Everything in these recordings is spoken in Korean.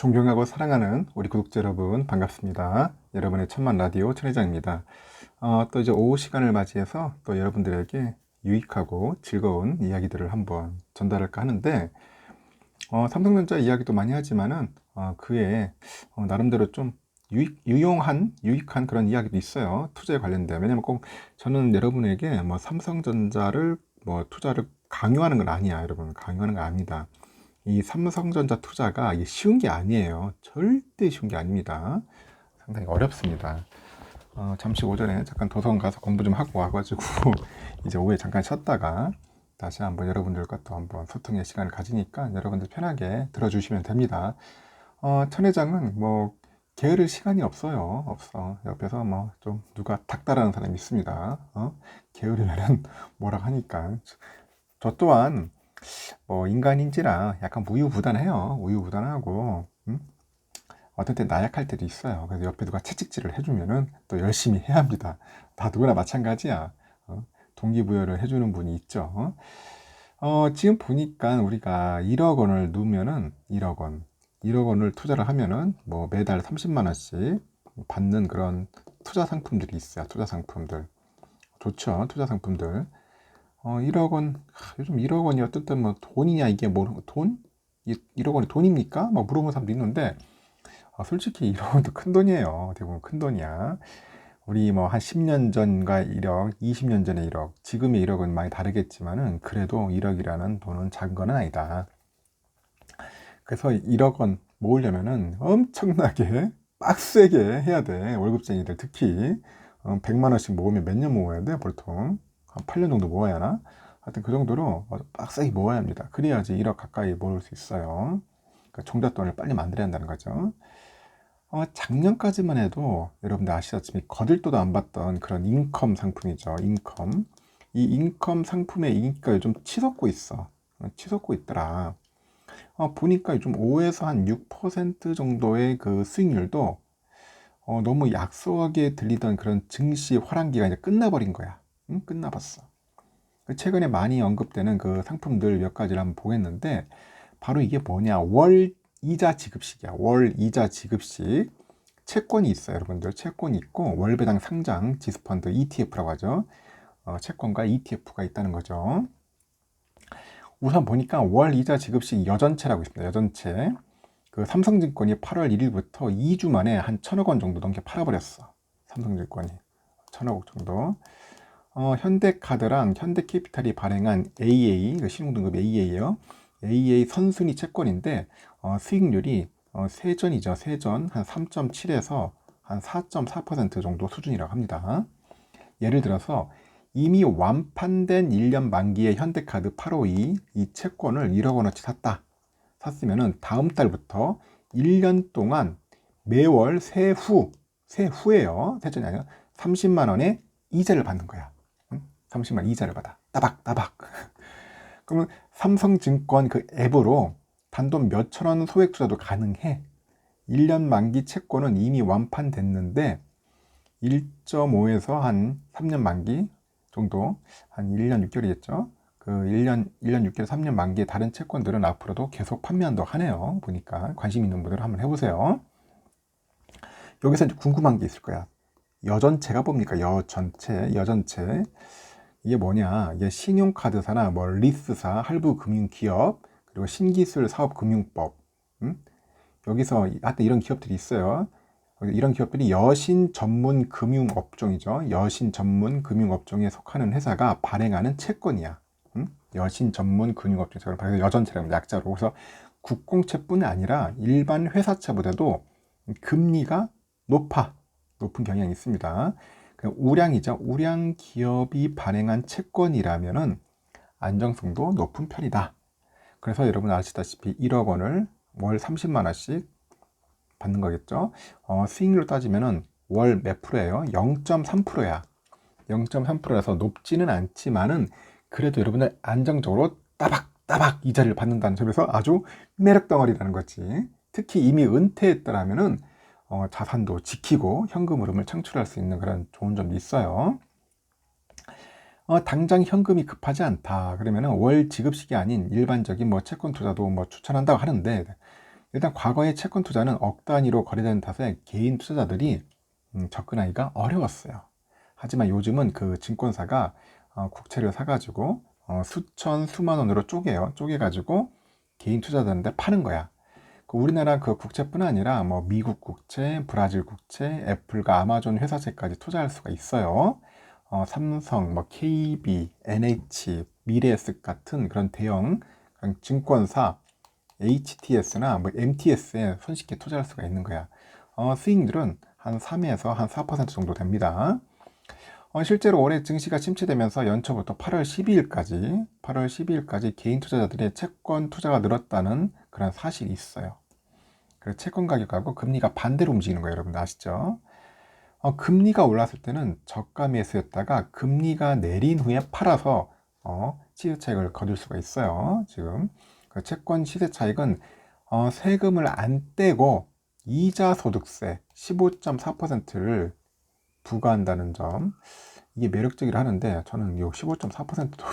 존경하고 사랑하는 우리 구독자 여러분 반갑습니다. 여러분의 천만 라디오 천회장입니다. 또 이제 오후 시간을 맞이해서 또 여러분들에게 유익하고 즐거운 이야기들을 한번 전달할까 하는데 삼성전자 이야기도 많이 하지만은 그에 나름대로 좀 유익한 그런 이야기도 있어요. 투자에 관련된. 왜냐면 꼭 저는 여러분에게 뭐 삼성전자를 뭐 투자를 강요하는 건 아니야, 여러분. 강요하는 건 아닙니다. 이 삼성전자 투자가 이게 쉬운 게 아니에요. 절대 쉬운 게 아닙니다. 상당히 어렵습니다. 잠시 오전에 잠깐 도서관 가서 공부 좀 하고 와가지고 이제 오후에 잠깐 쉬었다가 다시 한번 여러분들과 또 한번 소통의 시간을 가지니까 여러분들 편하게 들어주시면 됩니다. 천 회장은 뭐 게으를 시간이 없어요. 없어. 옆에서 뭐 좀 누가 닥달하는 사람이 있습니다. 게으르면은 뭐라 하니까. 저 또한 뭐 인간인지라 약간 우유부단해요. 우유부단하고 어떤 때 나약할 때도 있어요. 그래서 옆에 누가 채찍질을 해주면은 또 열심히 해야 합니다. 다 누구나 마찬가지야. 동기부여를 해주는 분이 있죠. 지금 보니까 우리가 1억 원을 넣으면은 1억 원을 투자를 하면은 뭐 매달 30만 원씩 받는 그런 투자 상품들이 있어요. 투자 상품들. 좋죠. 투자 상품들. 1억 원, 요즘 1억 원이 어쨌든 뭐 돈이냐, 이게 뭐, 돈? 1억 원이 돈입니까? 막 물어보는 사람도 있는데, 솔직히 1억 원도 큰 돈이에요. 대부분 큰 돈이야. 우리 뭐 한 10년 전과 1억, 20년 전에 1억, 지금의 1억은 많이 다르겠지만은, 그래도 1억이라는 돈은 작은 건 아니다. 그래서 1억 원 모으려면은 엄청나게 빡세게 해야 돼. 월급쟁이들 특히. 100만 원씩 모으면 몇 년 모아야 돼, 보통? 한 8년 정도 모아야 하나? 하여튼 그 정도로 빡세게 모아야 합니다. 그래야지 1억 가까이 모을 수 있어요. 그러니까 종잣돈을 빨리 만들어야 한다는 거죠. 작년까지만 해도 여러분들 아시다시피 거들떠도 안 봤던 그런 인컴 상품이죠. 인컴. 이 인컴 상품의 인기가 요즘 치솟고 있어. 치솟고 있더라. 보니까 요즘 5에서 한 6% 정도의 그 수익률도 너무 약소하게 들리던 그런 증시 화랑기가 이제 끝나버린 거야. 응? 끝나봤어. 최근에 많이 언급되는 그 상품들 몇 가지를 한번 보겠는데, 바로 이게 뭐냐. 월 이자 지급식이야. 월 이자 지급식. 채권이 있어요, 여러분들. 채권이 있고, 월배당 상장 지수펀드 ETF라고 하죠. 채권과 ETF가 있다는 거죠. 우선 보니까 월 이자 지급식 여전채라고 있습니다. 여전채. 그 삼성증권이 8월 1일부터 2주 만에 한 1,000억 원 정도 넘게 팔아버렸어. 삼성증권이. 1,000억 원 정도. 현대카드랑 현대캐피탈이 발행한 AA, 그 신용등급 AA예요. AA 선순위 채권인데 수익률이 세전이죠. 세전 한 3.7에서 한 4.4% 정도 수준이라고 합니다. 예를 들어서 이미 완판된 1년 만기의 현대카드 852 이 채권을 1억 원어치 샀다. 샀으면은 다음 달부터 1년 동안 매월 세후예요. 세전이 아니라 30만 원의 이자를 받는 거야. 30만 이자를 받아. 따박따박. 그러면 삼성증권 그 앱으로 단돈 몇천 원 소액 투자도 가능해. 1년 만기 채권은 이미 완판됐는데 1.5에서 한 3년 만기 정도, 한 1년 6개월이겠죠. 그 1년 6개월, 3년 만기의 다른 채권들은 앞으로도 계속 판매한다고 하네요. 보니까 관심 있는 분들은 한번 해보세요. 여기서 이제 궁금한 게 있을 거야. 여전채가 뭡니까? 여전채. 이게 뭐냐? 이게 신용카드사나 뭐 리스사, 할부금융기업, 그리고 신기술 사업금융법. 여기서 하여튼 이런 기업들이 있어요. 이런 기업들이 여신 전문 금융업종이죠. 여신 전문 금융업종에 속하는 회사가 발행하는 채권이야. 여신 전문 금융업종, 그래서 여전채라는 약자로. 그래서 국공채뿐 아니라 일반 회사채보다도 금리가 높은 경향이 있습니다. 우량이죠. 우량 기업이 발행한 채권이라면은 안정성도 높은 편이다. 그래서 여러분 아시다시피 1억 원을 월 30만 원씩 받는 거겠죠. 수익률로 따지면은 월 몇 프로예요? 0.3%야. 0.3%라서 높지는 않지만은 그래도 여러분들 안정적으로 따박따박 이자를 받는다는 점에서 아주 매력 덩어리라는 거지. 특히 이미 은퇴했더라면은 자산도 지키고 현금 흐름을 창출할 수 있는 그런 좋은 점도 있어요. 당장 현금이 급하지 않다. 그러면은 월 지급식이 아닌 일반적인 뭐 채권 투자도 뭐 추천한다고 하는데, 일단 과거의 채권 투자는 억 단위로 거래되는 탓에 개인 투자자들이 접근하기가 어려웠어요. 하지만 요즘은 그 증권사가 국채를 사가지고 수천, 수만 원으로 쪼개가지고 개인 투자자들한테 파는 거야. 그 우리나라 그 국채뿐 아니라 뭐 미국 국채, 브라질 국채, 애플과 아마존 회사채까지 투자할 수가 있어요. 삼성, 뭐 KB, NH, 미래에셋 같은 그런 대형 그런 증권사, HTS나 뭐 MTS에 손쉽게 투자할 수가 있는 거야. 수익률은 한 3에서 한 4% 정도 됩니다. 실제로 올해 증시가 침체되면서 연초부터 8월 12일까지 개인 투자자들의 채권 투자가 늘었다는 그런 사실이 있어요. 그래서 채권 가격하고 금리가 반대로 움직이는 거예요. 여러분 아시죠? 금리가 올랐을 때는 저가 매수였다가 금리가 내린 후에 팔아서 시세 차익을 거둘 수가 있어요. 지금 그 채권 시세 차익은 세금을 안 떼고 이자 소득세 15.4%를 부과한다는 점, 이게 매력적이라 하는데 저는 이 15.4%도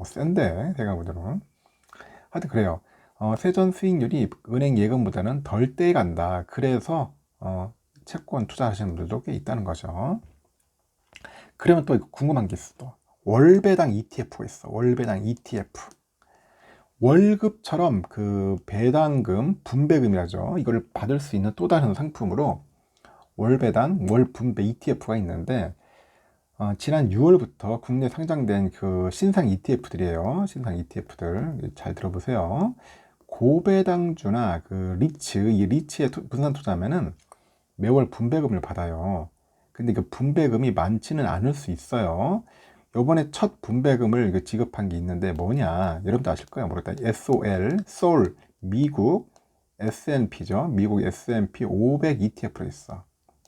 센데 생각보다는. 하여튼 그래요. 세전 수익률이 은행 예금보다는 덜 떼간다. 그래서 채권 투자하시는 분들도 꽤 있다는 거죠. 그러면 또 궁금한 게 있어. 또 월배당 ETF가 있어. 월배당 ETF. 월급처럼 그 배당금, 분배금이라죠. 이걸 받을 수 있는 또 다른 상품으로 월배당, 월분배 ETF가 있는데 지난 6월부터 국내 상장된 그 신상 ETF들이에요. 신상 ETF들 잘 들어보세요. 고배당주나 그 리츠, 이 리츠에 분산 투자하면은 매월 분배금을 받아요. 근데 그 분배금이 많지는 않을 수 있어요. 요번에 첫 분배금을 지급한 게 있는데 뭐냐? 여러분도 아실 거예요. 모르겠다. SOL, 미국 S&P죠. 미국 S&P 500 ETF로 있어.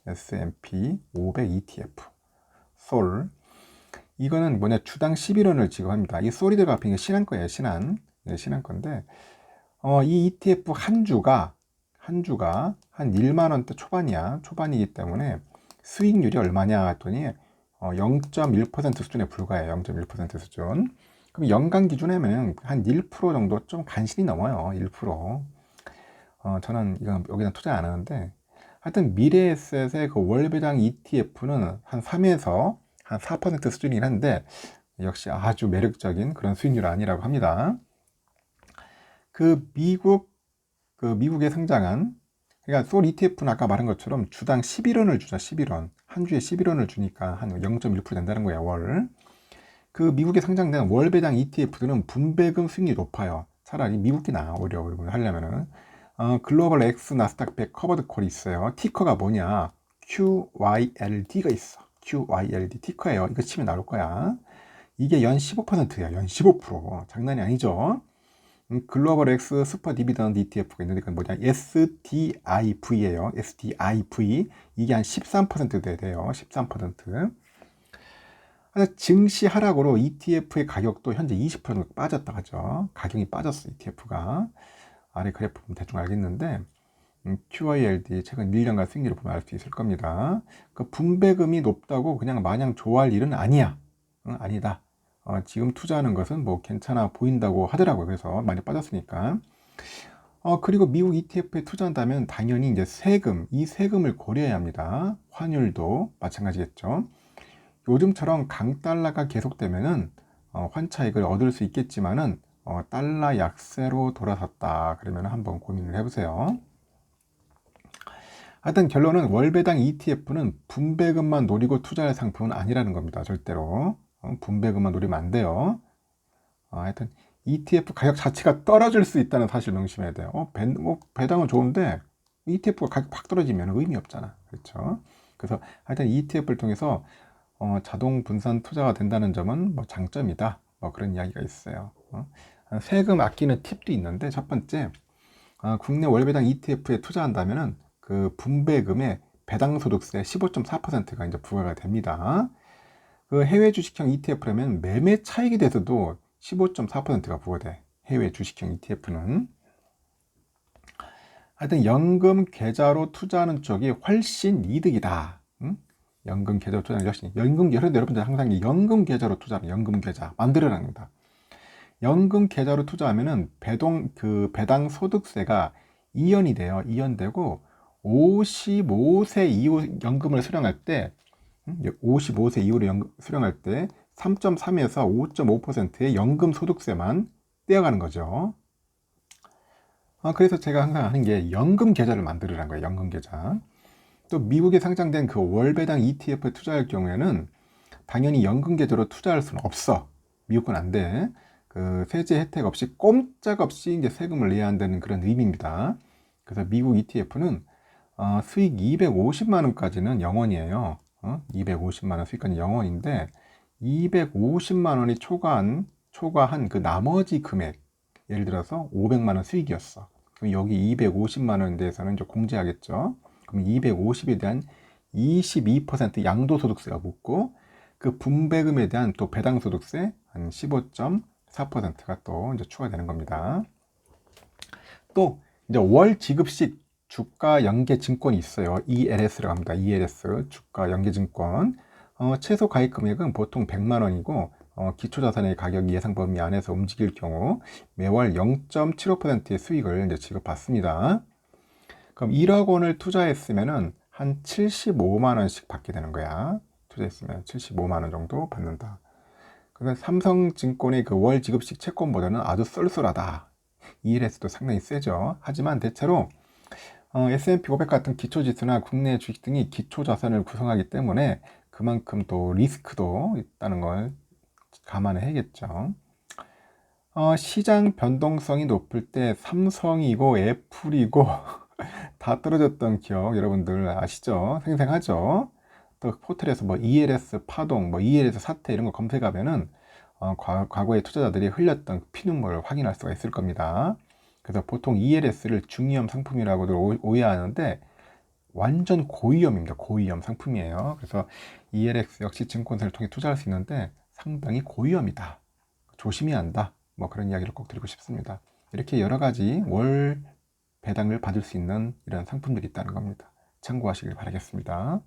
S&P 500 ETF. 솔. 이거는 뭐냐? 주당 11원을 지급합니다. 이 솔이 들어가는 게 신한 거예요. 신한. 네, 신한 건데. 이 ETF 한 주가 한 1만 원대 초반이야. 초반이기 때문에 수익률이 얼마냐 했더니 0.1% 수준에 불과해요. 0.1% 수준. 그럼 연간 기준에는 한 1% 정도 좀 간신히 넘어요. 1%. 저는 이건 여기다 투자 안 하는데 하여튼 미래에셋의 그 월배당 ETF는 한 3에서 한 4% 수준이긴 한데 역시 아주 매력적인 그런 수익률 아니라고 합니다. 미국에 상장한, 그러니까 솔 ETF는 아까 말한 것처럼 주당 11원을 주자. 11원. 한 주에 11원을 주니까 한 0.1% 된다는 거야, 월. 그 미국에 상장된 월배당 ETF들은 분배금 수익률이 높아요. 차라리 미국이 나아, 오히려 하려면은. 글로벌 X 나스닥 100 커버드 콜이 있어요. 티커가 뭐냐? QYLD가 있어. QYLD 티커예요. 이거 치면 나올 거야. 이게 연 15%야. 연 15%. 장난이 아니죠. 글로벌 X 슈퍼 디비던드 ETF가 있는데 그건 뭐냐? SDIV예요. SDIV. 이게 한 13% 돼요. 13%. 증시 하락으로 ETF의 가격도 현재 20% 빠졌다 하죠. 가격이 빠졌어, ETF가. 아래 그래프 보면 대충 알겠는데, QYLD 최근 1년간 수익률을 보면 알 수 있을 겁니다. 그 분배금이 높다고 그냥 마냥 좋아할 일은 아니야. 아니다. 지금 투자하는 것은 뭐 괜찮아 보인다고 하더라고요. 그래서 많이 빠졌으니까. 그리고 미국 ETF에 투자한다면 당연히 이제 이 세금을 고려해야 합니다. 환율도 마찬가지겠죠. 요즘처럼 강달러가 계속되면은 환차익을 얻을 수 있겠지만은 달러 약세로 돌아섰다 그러면 한번 고민을 해보세요. 하여튼 결론은 월배당 ETF는 분배금만 노리고 투자할 상품은 아니라는 겁니다. 절대로 분배금만 노리면 안 돼요. 하여튼 ETF 가격 자체가 떨어질 수 있다는 사실 명심해야 돼요. 배당은 좋은데 ETF가 가격 확 떨어지면 의미 없잖아. 그렇죠? 그래서 하여튼 ETF를 통해서 자동 분산 투자가 된다는 점은 뭐 장점이다. 뭐 그런 이야기가 있어요. 세금 아끼는 팁도 있는데 첫 번째, 국내 월배당 ETF에 투자한다면은 그 분배금의 배당 소득세 15.4%가 이제 부과가 됩니다. 그 해외 주식형 ETF라면 매매 차익이 돼서도 15.4%가 부과돼. 해외 주식형 ETF는. 하여튼 연금 계좌로 투자하는 쪽이 훨씬 이득이다. 연금 계좌로 투자하는 게 훨씬, 여러분들 항상 연금 계좌로 투자하는, 연금 계좌 만들어랍니다. 연금 계좌로 투자하면은 배당 소득세가 이연이 돼요. 이연되고 55세 이후 연금을 수령할 때 55세 이후로 수령할 때 3.3에서 5.5%의 연금 소득세만 떼어가는 거죠. 그래서 제가 항상 하는 게 연금 계좌를 만들으라는 거예요. 연금 계좌. 또 미국에 상장된 그 월배당 ETF에 투자할 경우에는 당연히 연금 계좌로 투자할 수는 없어. 미국은 안 돼. 그 세제 혜택 없이 꼼짝없이 이제 세금을 내야 한다는 그런 의미입니다. 그래서 미국 ETF는 수익 250만 원까지는 영원이에요. 250만 원 수익까지 영원인데 250만 원이 초과한 그 나머지 금액, 예를 들어서 500만 원 수익이었어. 그럼 여기 250만 원에 대해서는 이제 공제하겠죠. 그럼 250에 대한 22% 양도소득세가 붙고 그 분배금에 대한 또 배당소득세 한 15.4%가 또 이제 추가되는 겁니다. 또 이제 월 지급식 주가 연계 증권이 있어요. ELS라고 합니다. ELS 주가 연계 증권. 최소 가입 금액은 보통 100만 원이고 기초자산의 가격 예상 범위 안에서 움직일 경우 매월 0.75%의 수익을 이제 지급받습니다. 그럼 1억 원을 투자했으면은 한 75만 원씩 받게 되는 거야. 투자했으면 75만 원 정도 받는다. 그래서 삼성증권의 그 월 지급식 채권보다는 아주 쏠쏠하다. ELS도 상당히 세죠. 하지만 대체로 S&P 500 같은 기초지수나 국내 주식 등이 기초자산을 구성하기 때문에 그만큼 또 리스크도 있다는 걸 감안해야겠죠. 시장 변동성이 높을 때 삼성이고 애플이고 다 떨어졌던 기억 여러분들 아시죠? 생생하죠? 또 포털에서 뭐 ELS 파동, 뭐 ELS 사태 이런 거 검색하면은 과거의 투자자들이 흘렸던 피눈물을 확인할 수가 있을 겁니다. 그래서 보통 ELS를 중위험 상품이라고도 오해하는데 완전 고위험입니다. 고위험 상품이에요. 그래서 ELS 역시 증권사를 통해 투자할 수 있는데 상당히 고위험이다. 조심해야 한다. 뭐 그런 이야기를 꼭 드리고 싶습니다. 이렇게 여러 가지 월 배당을 받을 수 있는 이런 상품들이 있다는 겁니다. 참고하시길 바라겠습니다.